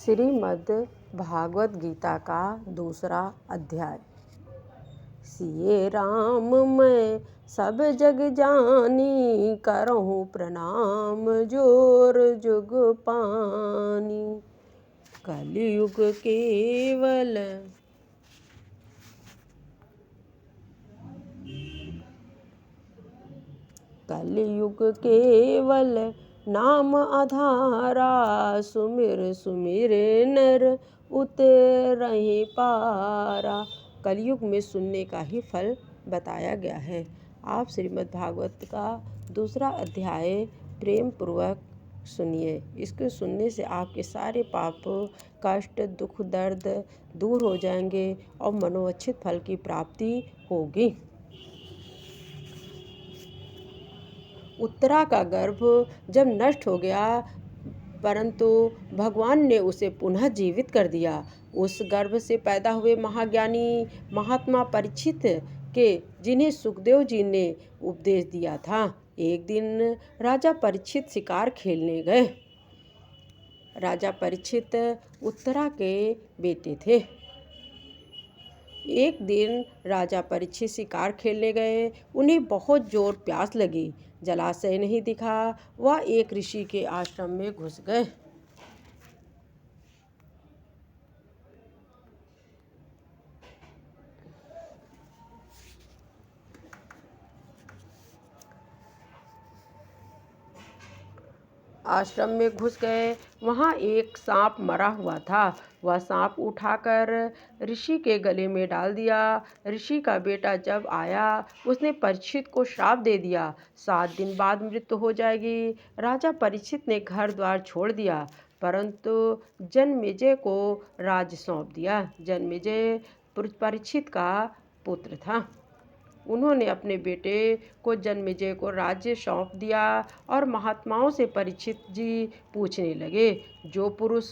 श्रीमद् भागवत गीता का दूसरा अध्याय। सिये राम मैं सब जग जानी, करहूँ प्रणाम जोर जुग पानी। कलयुग केवल नाम आधारा, सुमिर सुमिर नर उतरहि पारा। कलयुग में सुनने का ही फल बताया गया है। आप श्रीमद् भागवत का दूसरा अध्याय प्रेम पूर्वक सुनिए। इसके सुनने से आपके सारे पाप, कष्ट, दुख, दर्द दूर हो जाएंगे और मनोवांछित फल की प्राप्ति होगी। उत्तरा का गर्भ जब नष्ट हो गया, परंतु भगवान ने उसे पुनः जीवित कर दिया। उस गर्भ से पैदा हुए महाज्ञानी महात्मा परीक्षित के, जिन्हें सुखदेव जी ने उपदेश दिया था। एक दिन राजा परीक्षित शिकार खेलने गए। राजा परीक्षित उत्तरा के बेटे थे। एक दिन राजा परीक्षित शिकार खेलने गए। उन्हें बहुत जोर प्यास लगी। जलाशय नहीं दिखा। वह एक ऋषि के आश्रम में घुस गए। वहाँ एक सांप मरा हुआ था। वह सांप उठाकर ऋषि के गले में डाल दिया। ऋषि का बेटा जब आया, उसने परीक्षित को श्राप दे दिया, 7 दिन बाद मृत्यु हो जाएगी। राजा परीक्षित ने घर द्वार छोड़ दिया, परंतु जन्मेजय को राज्य सौंप दिया। जन्मेजय परीक्षित का पुत्र था। उन्होंने अपने बेटे को जन्मेजय को राज्य सौंप दिया और महात्माओं से परीक्षित जी पूछने लगे, जो पुरुष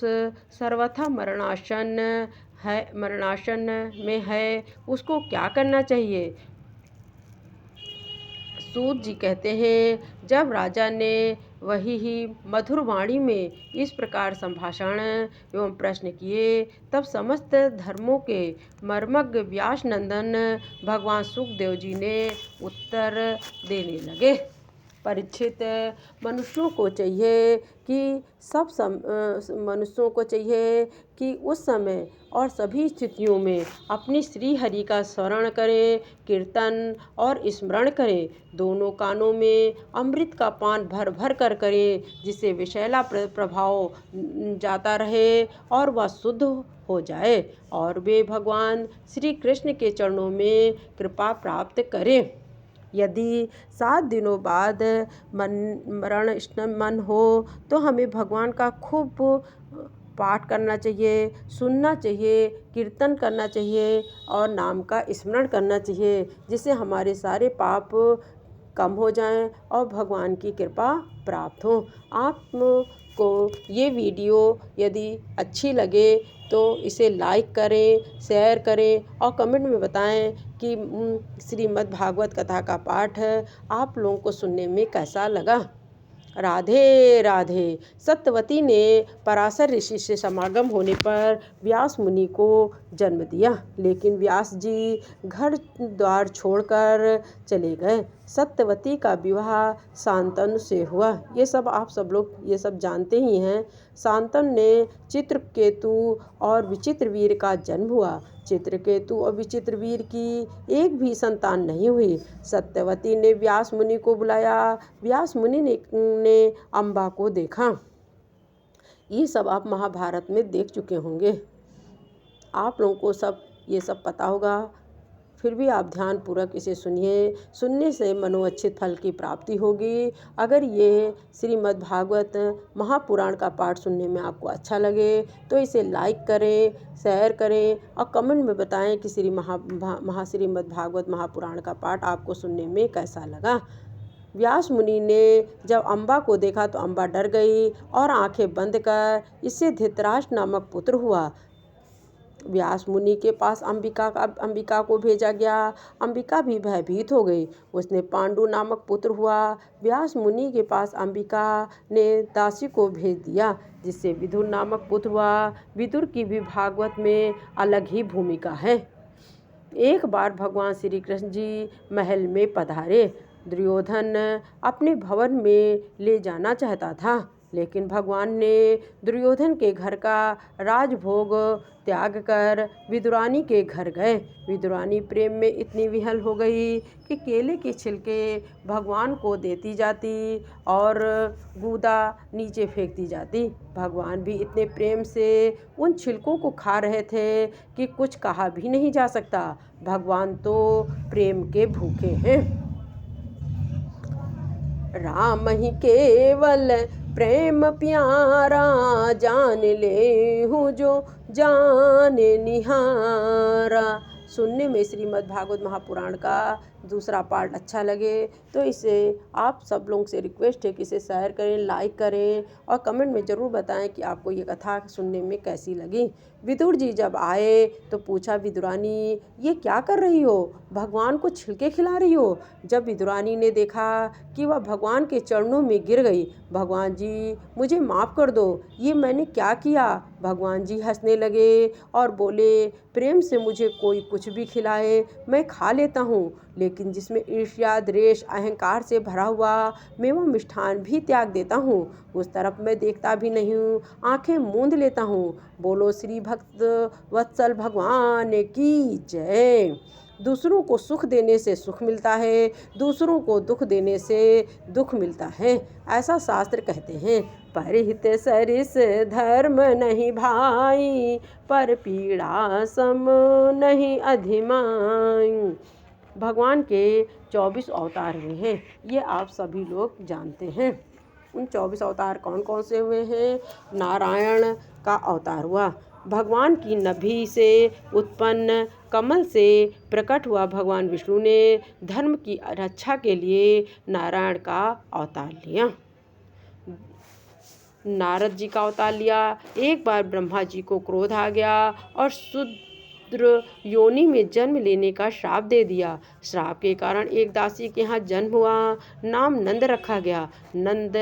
सर्वथा मरणासन में है, उसको क्या करना चाहिए? सूत जी कहते हैं, जब राजा ने वही ही मधुर वाणी में इस प्रकार संभाषण एवं प्रश्न किए, तब समस्त धर्मों के मर्मज्ञ व्यास नंदन भगवान सुखदेव जी ने उत्तर देने लगे। परीक्षित, मनुष्यों को चाहिए कि उस समय और सभी स्थितियों में अपनी श्री हरि का स्मरण करें, कीर्तन और स्मरण करें। दोनों कानों में अमृत का पान भर भर कर करें, जिससे विषैला प्रभाव जाता रहे और वह शुद्ध हो जाए और वे भगवान श्री कृष्ण के चरणों में कृपा प्राप्त करें। यदि 7 दिनों बाद मन हो तो हमें भगवान का खूब पाठ करना चाहिए, सुनना चाहिए, कीर्तन करना चाहिए और नाम का स्मरण करना चाहिए, जिससे हमारे सारे पाप कम हो जाएं और भगवान की कृपा प्राप्त हो। आपको ये वीडियो यदि अच्छी लगे तो इसे लाइक करें, शेयर करें और कमेंट में बताएं कि श्रीमद् भागवत कथा का पाठ आप लोगों को सुनने में कैसा लगा। राधे राधे। सत्यवती ने पराशर ऋषि से समागम होने पर व्यास मुनि को जन्म दिया, लेकिन व्यास जी घर द्वार छोड़कर चले गए। सत्यवती का विवाह शांतनु से हुआ। ये सब आप सब लोग ये सब जानते ही हैं। शांतनु ने चित्रकेतु और विचित्रवीर का जन्म हुआ। चित्रकेतु और विचित्रवीर की एक भी संतान नहीं हुई। सत्यवती ने व्यास मुनि को बुलाया। व्यास मुनि ने अम्बा को देखा। ये सब आप महाभारत में देख चुके होंगे। आप लोगों को सब ये सब पता होगा, फिर भी आप ध्यानपूर्वक इसे सुनिए। सुनने से मनोवांछित फल की प्राप्ति होगी। अगर ये श्रीमद् भागवत महापुराण का पाठ सुनने में आपको अच्छा लगे तो इसे लाइक करें, शेयर करें और कमेंट में बताएं कि श्रीमद् भागवत महापुराण का पाठ आपको सुनने में कैसा लगा। व्यास मुनि ने जब अम्बा को देखा तो अम्बा डर गई और आंखें बंद कर इससे धृतराष्ट्र नामक पुत्र हुआ। व्यास मुनि के पास अंबिका को भेजा गया। अंबिका भी भयभीत हो गई। उसने पांडु नामक पुत्र हुआ। व्यास मुनि के पास अंबिका ने दासी को भेज दिया, जिससे विदुर नामक पुत्र हुआ। विदुर की भी भागवत में अलग ही भूमिका है। एक बार भगवान श्री कृष्ण जी महल में पधारे। दुर्योधन अपने भवन में ले जाना चाहता था, लेकिन भगवान ने दुर्योधन के घर का राजभोग त्याग कर विदुरानी के घर गए। विदुरानी प्रेम में इतनी विहल हो गई कि केले के छिलके भगवान को देती जाती और गूदा नीचे फेंकती जाती। भगवान भी इतने प्रेम से उन छिलकों को खा रहे थे कि कुछ कहा भी नहीं जा सकता। भगवान तो प्रेम के भूखे हैं। राम ही केवल प्रेम प्यारा, जान ले हूँ जो जान निहारा। सुनने में श्रीमद् भागवत महापुराण का दूसरा पार्ट अच्छा लगे तो इसे आप सब लोगों से रिक्वेस्ट है कि इसे शेयर करें, लाइक करें और कमेंट में ज़रूर बताएं कि आपको ये कथा सुनने में कैसी लगी। विदुर जी जब आए तो पूछा, विदुरानी ये क्या कर रही हो, भगवान को छिलके खिला रही हो। जब विदुरानी ने देखा कि वह भगवान के चरणों में गिर गई, भगवान जी मुझे माफ़ कर दो, ये मैंने क्या किया। भगवान जी हंसने लगे और बोले, प्रेम से मुझे कोई कुछ भी खिलाए मैं खा लेता हूँ, लेकिन जिसमें ईर्ष्या, द्वेष, अहंकार से भरा हुआ मैं वो मिष्ठान भी त्याग देता हूँ। उस तरफ मैं देखता भी नहीं हूँ, आंखें मूंद लेता हूँ। बोलो श्री भक्त वत्सल भगवान की जय। दूसरों को सुख देने से सुख मिलता है, दूसरों को दुख देने से दुख मिलता है, ऐसा शास्त्र कहते हैं। परहित सरिस धर्म नहीं भाई, पर पीड़ा सम नहीं अधिमाई। भगवान के 24 अवतार हुए हैं, ये आप सभी लोग जानते हैं। उन 24 अवतार कौन कौन से हुए हैं? नारायण का अवतार हुआ, भगवान की नभि से उत्पन्न कमल से प्रकट हुआ भगवान विष्णु ने धर्म की रक्षा के लिए नारायण का अवतार लिया। नारद जी का अवतार लिया। एक बार ब्रह्मा जी को क्रोध आ गया और शूद्र योनि में जन्म लेने का श्राप दे दिया। श्राप के कारण एक दासी के यहाँ जन्म हुआ, नाम नंद रखा गया। नंद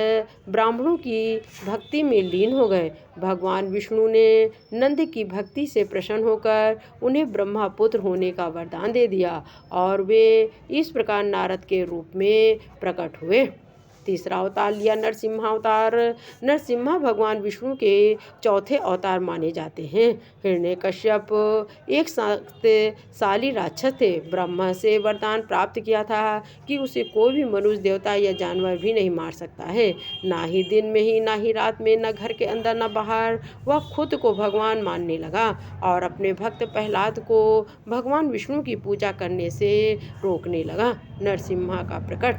ब्राह्मणों की भक्ति में लीन हो गए। भगवान विष्णु ने नंद की भक्ति से प्रसन्न होकर उन्हें ब्रह्मा पुत्र होने का वरदान दे दिया और वे इस प्रकार नारद के रूप में प्रकट हुए। तीसरा अवतार लिया नरसिम्हा अवतार। नरसिम्हा भगवान विष्णु के चौथे अवतार माने जाते हैं। हिरण्यकश्यप एक शक्तिशाली राक्षस थे। ब्रह्मा से वरदान प्राप्त किया था कि उसे कोई भी मनुष्य, देवता या जानवर भी नहीं मार सकता है, ना ही दिन में ही, ना ही रात में, न घर के अंदर न बाहर। वह खुद को भगवान मानने लगा और अपने भक्त प्रहलाद को भगवान विष्णु की पूजा करने से रोकने लगा। नरसिम्हा का प्रकट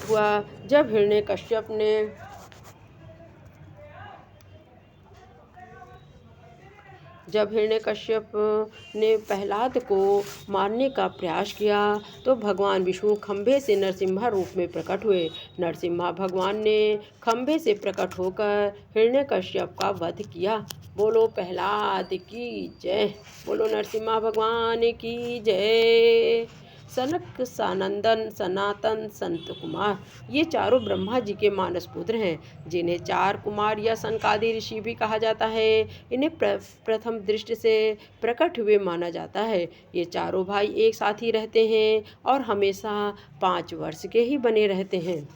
हुआ जब हिरण्यकश्यप ने प्रहलाद को मारने का प्रयास किया तो भगवान विष्णु खंभे से नरसिम्हा रूप में प्रकट हुए। नरसिम्हा भगवान ने खंभे से प्रकट होकर हिरण्यकश्यप का वध किया। बोलो प्रहलाद की जय, बोलो नरसिम्हा भगवान की जय। सनक, सनंदन, सनातन, संत कुमार, ये चारों ब्रह्मा जी के मानस पुत्र हैं, जिन्हें चार कुमार या सनकादि ऋषि भी कहा जाता है। इन्हें प्रथम दृष्टि से प्रकट हुए माना जाता है। ये चारों भाई एक साथ ही रहते हैं और हमेशा 5 वर्ष के ही बने रहते हैं।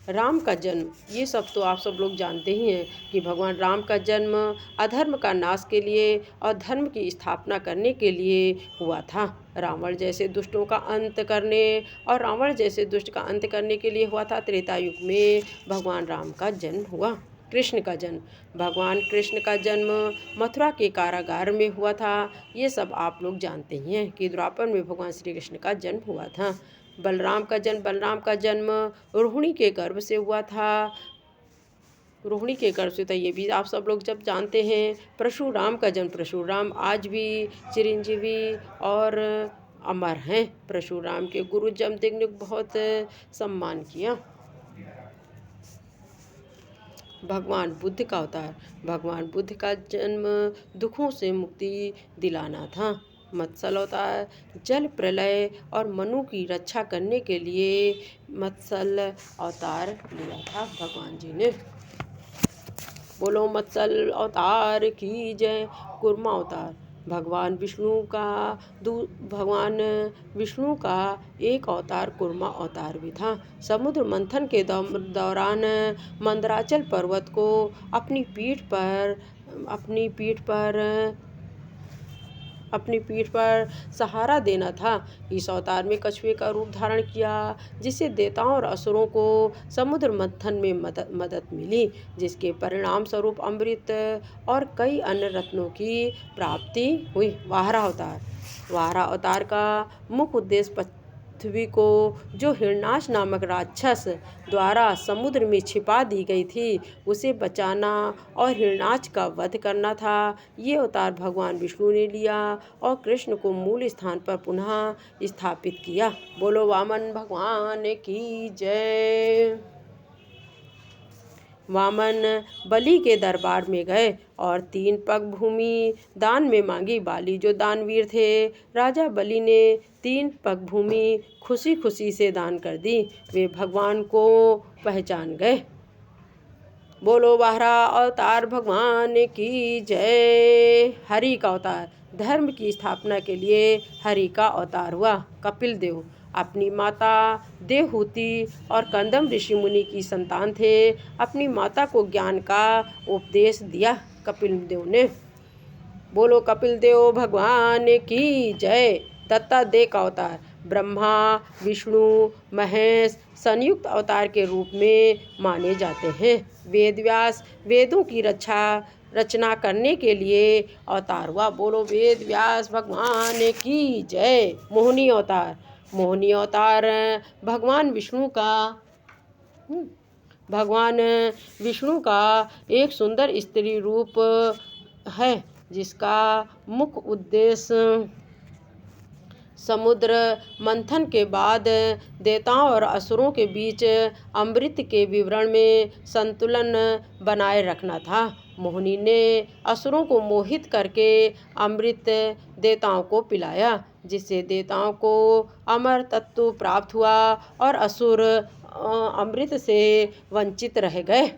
राम का जन्म, ये सब तो आप सब लोग जानते ही हैं कि भगवान राम का जन्म अधर्म का नाश के लिए और धर्म की स्थापना करने के लिए हुआ था। रावण जैसे दुष्टों का अंत करने और रावण जैसे दुष्ट का अंत करने के लिए हुआ था। त्रेता युग में भगवान राम का जन्म हुआ। कृष्ण का जन्म, भगवान कृष्ण का जन्म मथुरा के कारागार में हुआ था। ये सब आप लोग जानते ही हैं कि द्वापर में भगवान श्री कृष्ण का जन्म हुआ था। बलराम का जन्म रोहिणी के गर्भ से हुआ था। रोहिणी के गर्भ से था, ये भी आप सब लोग जब जानते हैं। परशुराम का जन्म, परशुराम आज भी चिरंजीवी और अमर हैं। परशुराम के गुरु जमदग्नि ने बहुत सम्मान किया। भगवान बुद्ध का अवतार। भगवान बुद्ध का जन्म दुखों से मुक्ति दिलाना था। मत्स्य अवतार जल प्रलय और मनु की रक्षा करने के लिए मत्स्य अवतार लिया था भगवान जी ने। बोलो मत्स्य अवतार की जय। कूर्मा अवतार भगवान विष्णु का एक अवतार कूर्मा अवतार भी था। समुद्र मंथन के दौरान मंदराचल पर्वत को अपनी पीठ पर सहारा देना था। इस अवतार में कछुए का रूप धारण किया, जिससे देवताओं और असुरों को समुद्र मंथन में मदद मिली, जिसके परिणाम स्वरूप अमृत और कई अन्य रत्नों की प्राप्ति हुई। वाराह अवतार का मुख्य उद्देश्य पृथ्वी को, जो हिरण्याक्ष नामक राक्षस द्वारा समुद्र में छिपा दी गई थी, उसे बचाना और हिरण्याक्ष का वध करना था। ये अवतार भगवान विष्णु ने लिया और कृष्ण को मूल स्थान पर पुनः स्थापित किया। बोलो वामन भगवान की जय। वामन बलि के दरबार में गए और 3 पग भूमि दान में मांगी। बाली जो दानवीर थे, राजा बलि ने 3 पग भूमि खुशी खुशी से दान कर दी। वे भगवान को पहचान गए। बोलो वाराह अवतार भगवान की जय। हरि का अवतार धर्म की स्थापना के लिए हरि का अवतार हुआ। कपिल देव अपनी माता देवहूति और कंदम ऋषि मुनि की संतान थे। अपनी माता को ज्ञान का उपदेश दिया कपिल देव ने। बोलो कपिल देव भगवान की जय। दत्तात्रेय का अवतार ब्रह्मा विष्णु महेश संयुक्त अवतार के रूप में माने जाते हैं। वेदव्यास वेदों की रचना करने के लिए अवतार हुआ। बोलो वेद व्यास भगवान की जय। मोहिनी अवतार भगवान विष्णु का एक सुंदर स्त्री रूप है, जिसका मुख्य उद्देश्य समुद्र मंथन के बाद देवताओं और असुरों के बीच अमृत के वितरण में संतुलन बनाए रखना था। मोहिनी ने असुरों को मोहित करके अमृत देवताओं को पिलाया, जिससे देवताओं को अमर तत्व प्राप्त हुआ और असुर अमृत से वंचित रह गए।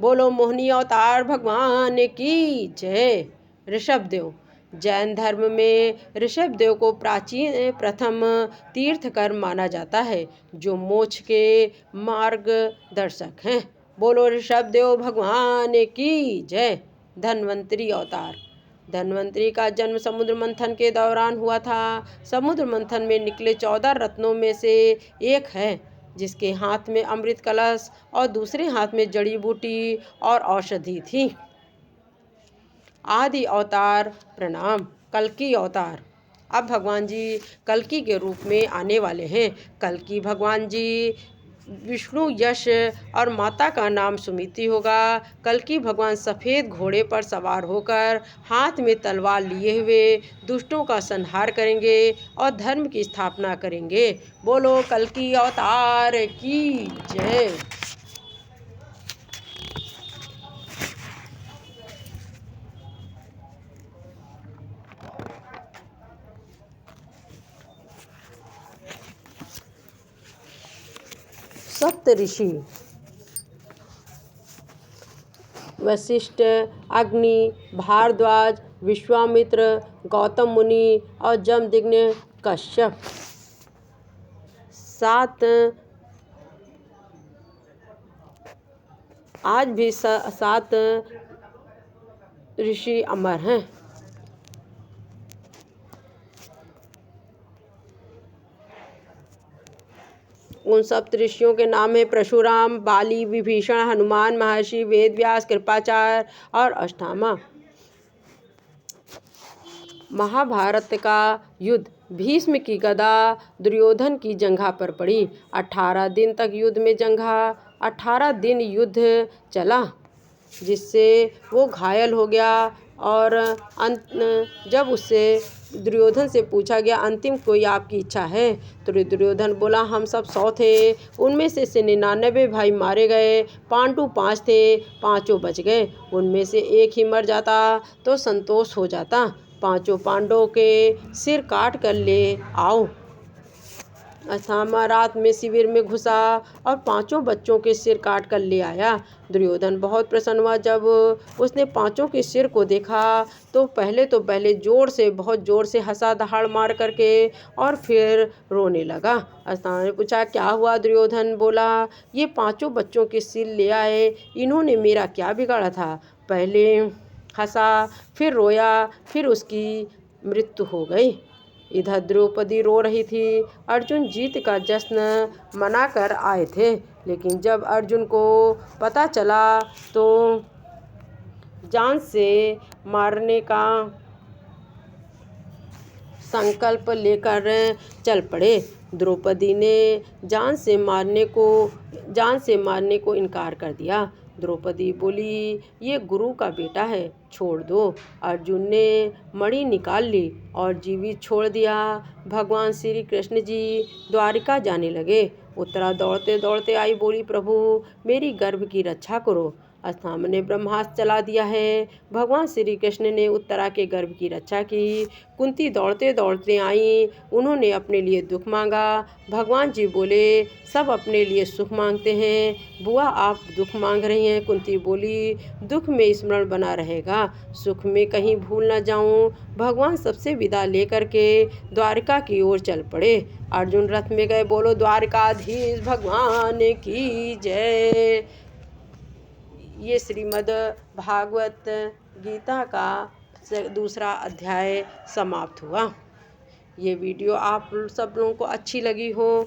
बोलो मोहिनी अवतार भगवान की जय। ऋषभदेव जैन धर्म में ऋषभदेव को प्राचीन प्रथम तीर्थकर माना जाता है, जो मोक्ष के मार्गदर्शक हैं। बोलो ऋषभदेव भगवान की जय। धन्वंतरी का जन्म समुद्र मंथन के दौरान हुआ था। समुद्र मंथन में निकले 14 रत्नों में से एक है, जिसके हाथ में अमृत कलश और दूसरे हाथ में जड़ी बूटी और औषधि थी। आदि अवतार प्रणाम। कल्कि अवतार अब भगवान जी कल्कि के रूप में आने वाले हैं। कल्कि भगवान जी विष्णु यश और माता का नाम सुमिति होगा। कल्कि भगवान सफ़ेद घोड़े पर सवार होकर हाथ में तलवार लिए हुए दुष्टों का संहार करेंगे और धर्म की स्थापना करेंगे। बोलो कल्कि अवतार की जय। सप्त ऋषि वशिष्ठ अग्नि भारद्वाज विश्वामित्र गौतम मुनि और जमदग्नि कश्यप 7 आज भी 7 ऋषि अमर हैं। उन सप्त ऋषियों के नाम है परशुराम बाली विभीषण हनुमान महर्षि वेदव्यास कृपाचार्य और अष्टामा। महाभारत का युद्ध भीष्म की गदा दुर्योधन की जंघा पर पड़ी। 18 दिन तक 18 दिन युद्ध चला, जिससे वो घायल हो गया और जब उससे दुर्योधन से पूछा गया, अंतिम कोई आपकी इच्छा है? तो दुर्योधन बोला, हम सब 100 थे, उनमें से 99 भाई मारे गए, पांडु 5 थे, पांचों बच गए। उनमें से एक ही मर जाता तो संतोष हो जाता। पांचों पांडवों के सिर काट कर ले आओ। अस्थामा रात में शिविर में घुसा और पांचों बच्चों के सिर काट कर ले आया। दुर्योधन बहुत प्रसन्न हुआ जब उसने पांचों के सिर को देखा। तो पहले बहुत जोर से हंसा दहाड़ मार करके और फिर रोने लगा। अस्थामा ने पूछा, क्या हुआ? दुर्योधन बोला, ये पांचों बच्चों के सिर ले आए, इन्होंने मेरा क्या बिगाड़ा था? पहले हंसा, फिर रोया, फिर उसकी मृत्यु हो गई। इधर द्रौपदी रो रही थी। अर्जुन जीत का जश्न मनाकर आए थे, लेकिन जब अर्जुन को पता चला तो जान से मारने का संकल्प लेकर चल पड़े। द्रौपदी ने जान से मारने को इनकार कर दिया। द्रौपदी बोली, ये गुरु का बेटा है, छोड़ दो। अर्जुन ने मणि निकाल ली और जीवित छोड़ दिया। भगवान श्री कृष्ण जी द्वारिका जाने लगे। उत्तरा दौड़ते दौड़ते आई, बोली, प्रभु मेरी गर्भ की रक्षा करो। अस्थामा ने ब्रह्मास्त्र चला दिया है। भगवान श्री कृष्ण ने उत्तरा के गर्भ की रक्षा की। कुंती दौड़ते दौड़ते आई, उन्होंने अपने लिए दुख मांगा। भगवान जी बोले, सब अपने लिए सुख मांगते हैं, बुआ आप दुख मांग रही हैं। कुंती बोली, दुख में स्मरण बना रहेगा, सुख में कहीं भूल न जाऊं। भगवान सबसे विदा लेकर के द्वारका की ओर चल पड़े। अर्जुन रथ में गए। बोलो द्वारकाधीश भगवान की जय। ये श्रीमद् भागवत गीता का दूसरा अध्याय समाप्त हुआ। ये वीडियो आप सब लोगों को अच्छी लगी हो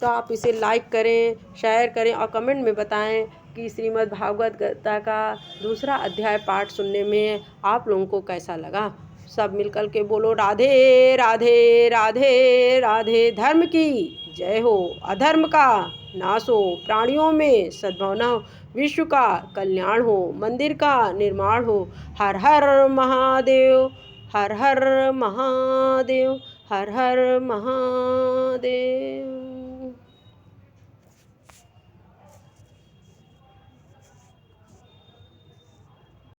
तो आप इसे लाइक करें, शेयर करें और कमेंट में बताएं कि श्रीमद् भागवत गीता का दूसरा अध्याय पाठ सुनने में आप लोगों को कैसा लगा। सब मिलकर के बोलो, राधे राधे राधे राधे। धर्म की जय हो, अधर्म का नाश हो, प्राणियों में सद्भावना हो, विश्व का कल्याण हो, मंदिर का निर्माण हो। हर हर महादेव, हर हर महादेव, हर हर महादेव।